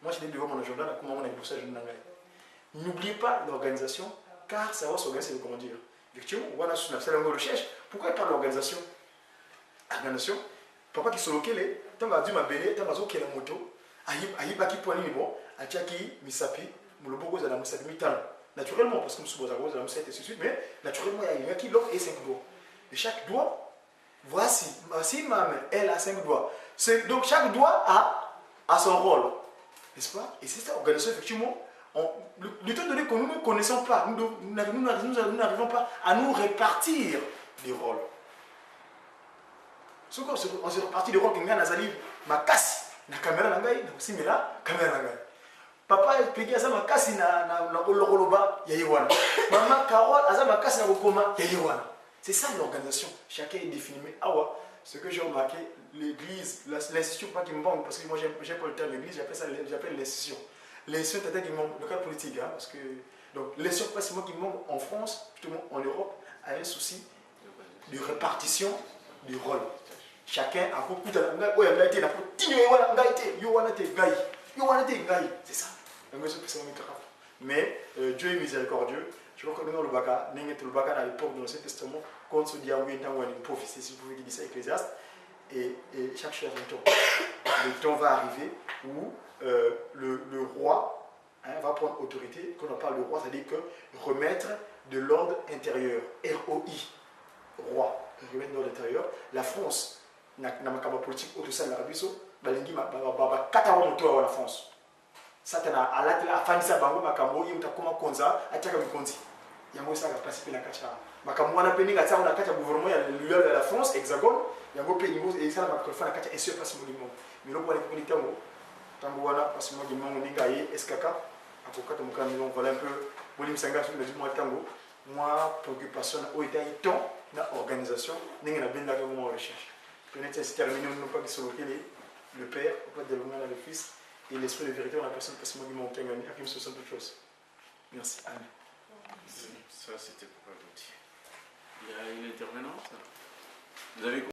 Moi, j'ai dit devant mon agenda, comment on a pour ça, je n'oubliez pas l'organisation, car ça va s'organiser, comment dire. Effectivement, on a fait une recherche. Pourquoi il parle d'organisation? Organisation, papa qui se locale, tant que Dieu m'a béni, tant que la moto, aïe, qui point niveau, à Tchaki, Misapi, Mouloboko, Zala Misapi, Mitan. Naturellement, parce que nous sommes à Misapi, et ainsi de suite, mais naturellement, il y a qui l'autre et 5 doigts. Et chaque doigt, voici, si ma main, elle a 5 doigts. Donc chaque doigt a son rôle. N'est-ce pas? Et c'est cette organisation, effectivement, le temps donné que nous ne connaissons pas, nous n'arrivons pas à nous répartir des rôles. On se répartit des rôles que nous avons ma casse, la caméra nangai, na aussi la caméra nangai. Papa pegi asa makasi na olokoloba ya yewana. Maman Carole asa makasi na kokoma ya yewana. C'est ça l'organisation. Chacun est défini. Mais awa, ce que j'ai remarqué, l'église, l'institution, pas qui me manque, parce que moi j'ai pas le terme l'église, j'appelle l'institution. L'institution, c'est qui me manque, le cas politique, hein, parce que. Donc, l'institution, pas c'est moi qui me manque en France, plutôt en Europe, a un souci de répartition du rôle. Chacun a beaucoup de. C'est ça. Mais Dieu est miséricordieux. Je crois que nous, dans l'époque de l'Ancien Testament, quand on dit à une prophétie, si vous pouvez dire ça, Ecclésiaste, et chaque chose a un temps. Le temps va arriver où le roi va prendre autorité. Quand on parle de roi, c'est-à-dire que remettre de l'ordre intérieur. ROI. Roi. Remettre de l'ordre intérieur. La France, n'a pas de politique autour de l'Arabie Saoudite, la France. Satana alatela afanisa bango makambo yimta kuma konza ataka mikonzi yango saka participer na kacha makambo wana peninga tsa na kacha gouvernement ya la France hexagone yango pe niveau et ça na makofa na kacha et sur passe molimo milo kwa les tango tango wana passe molimo ninga yi SKK akokata mukamilo voilà un peu bolim sanga sur le mois tango moi préoccupation au état temps na organisation ninga na benda ko mo recherche peut-être c'est terminé non pas que sur le père pas de le fils et l'esprit de vérité dans la personne parce que moi, il manque un ami, à qui me semble autre chose. Merci. Amen. Ça, c'était pour l'autre. Il y a une intervenante. Vous avez